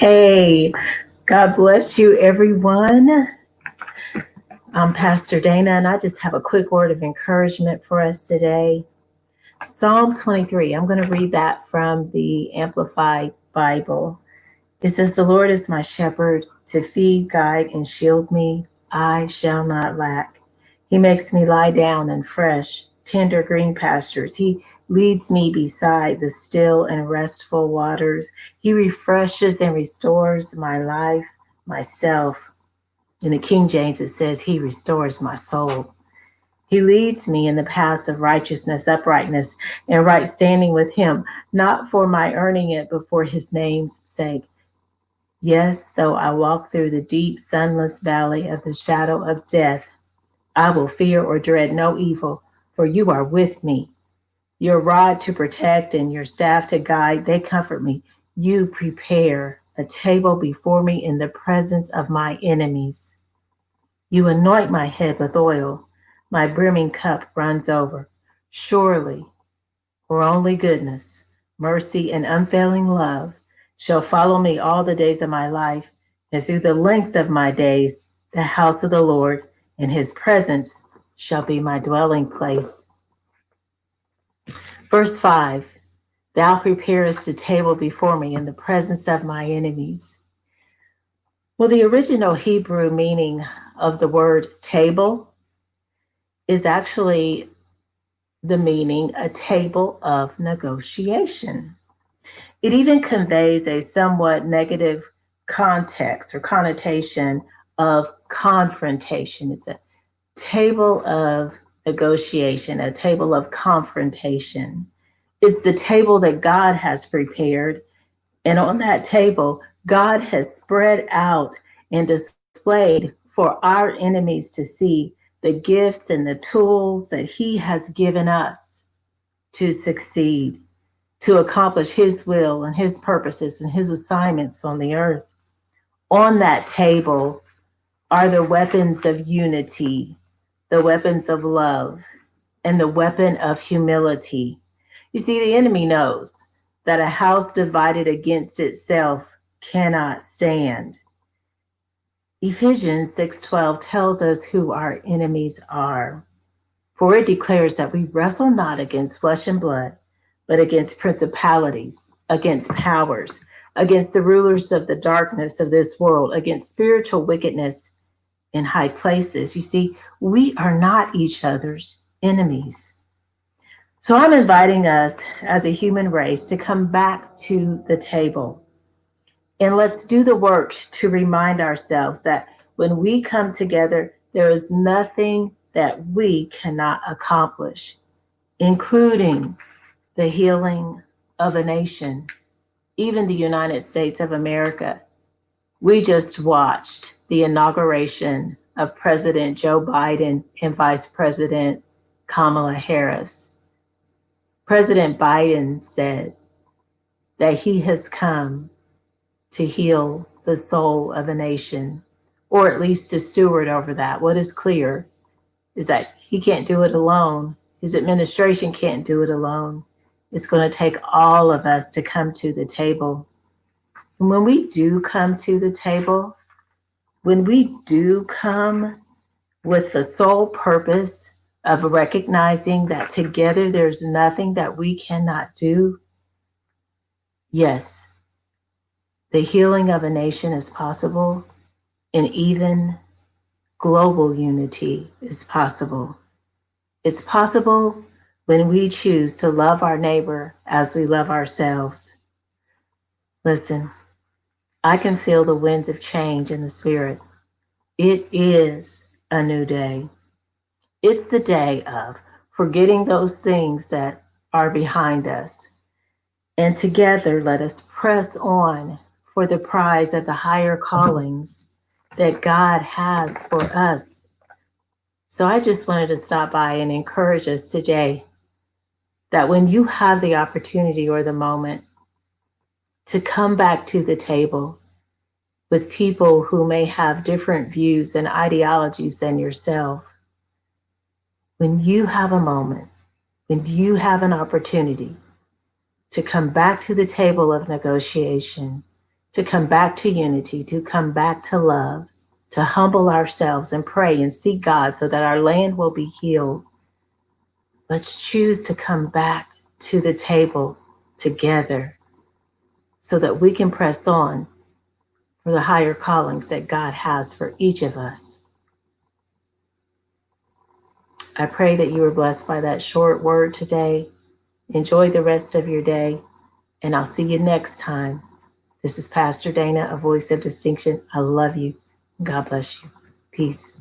Hey, God bless you, everyone. I'm Pastor Dana, and I just have a quick word of encouragement for us today. Psalm 23, I'm going to read that from the Amplified Bible. It says, "The Lord is my shepherd to feed, guide, and shield me. I shall not lack. He makes me lie down in fresh, tender green pastures. He leads me beside the still and restful waters. He refreshes and restores my life, myself." In the King James, it says, "He restores my soul." He leads me in the paths of righteousness, uprightness, and right standing with him, not for my earning it, but for his name's sake. Yes, though I walk through the deep, sunless valley of the shadow of death, I will fear or dread no evil, for you are with me. Your rod to protect and your staff to guide, they comfort me. You prepare a table before me in the presence of my enemies. You anoint my head with oil. My brimming cup runs over. Surely, for only goodness, mercy, and unfailing love shall follow me all the days of my life, and through the length of my days, the house of the Lord and his presence shall be my dwelling place. Verse 5, thou preparest a table before me in the presence of my enemies. Well, the original Hebrew meaning of the word table is actually the meaning a table of negotiation. It even conveys a somewhat negative context or connotation of confrontation. It's a table of negotiation, a table of confrontation. It's the table that God has prepared. And on that table, God has spread out and displayed for our enemies to see the gifts and the tools that he has given us to succeed, to accomplish his will and his purposes and his assignments on the earth. On that table are the weapons of unity, the weapons of love, and the weapon of humility. You see, the enemy knows that a house divided against itself cannot stand. Ephesians 6:12 tells us who our enemies are. For it declares that we wrestle not against flesh and blood, but against principalities, against powers, against the rulers of the darkness of this world, against spiritual wickedness in high places. You see, we are not each other's enemies. So I'm inviting us as a human race to come back to the table. And let's do the work to remind ourselves that when we come together, there is nothing that we cannot accomplish, including the healing of a nation, even the United States of America. We just watched the inauguration of President Joe Biden and Vice President Kamala Harris. President Biden said that he has come to heal the soul of a nation, or at least to steward over that. What is clear is that he can't do it alone. His administration can't do it alone. It's going to take all of us to come to the table. And when we do come to the table, when we do come with the sole purpose of recognizing that together there's nothing that we cannot do, yes, the healing of a nation is possible, and even global unity is possible. It's possible when we choose to love our neighbor as we love ourselves. Listen, I can feel the winds of change in the spirit. It is a new day. It's the day of forgetting those things that are behind us. And together, let us press on for the prize of the higher callings that God has for us. So I just wanted to stop by and encourage us today that when you have the opportunity or the moment to come back to the table with people who may have different views and ideologies than yourself, when you have a moment, when you have an opportunity to come back to the table of negotiation, to come back to unity, to come back to love, to humble ourselves and pray and seek God so that our land will be healed. Let's choose to come back to the table together so that we can press on for the higher callings that God has for each of us. I pray that you were blessed by that short word today. Enjoy the rest of your day, and I'll see you next time. This is Pastor Dana, a voice of distinction. I love you. God bless you. Peace.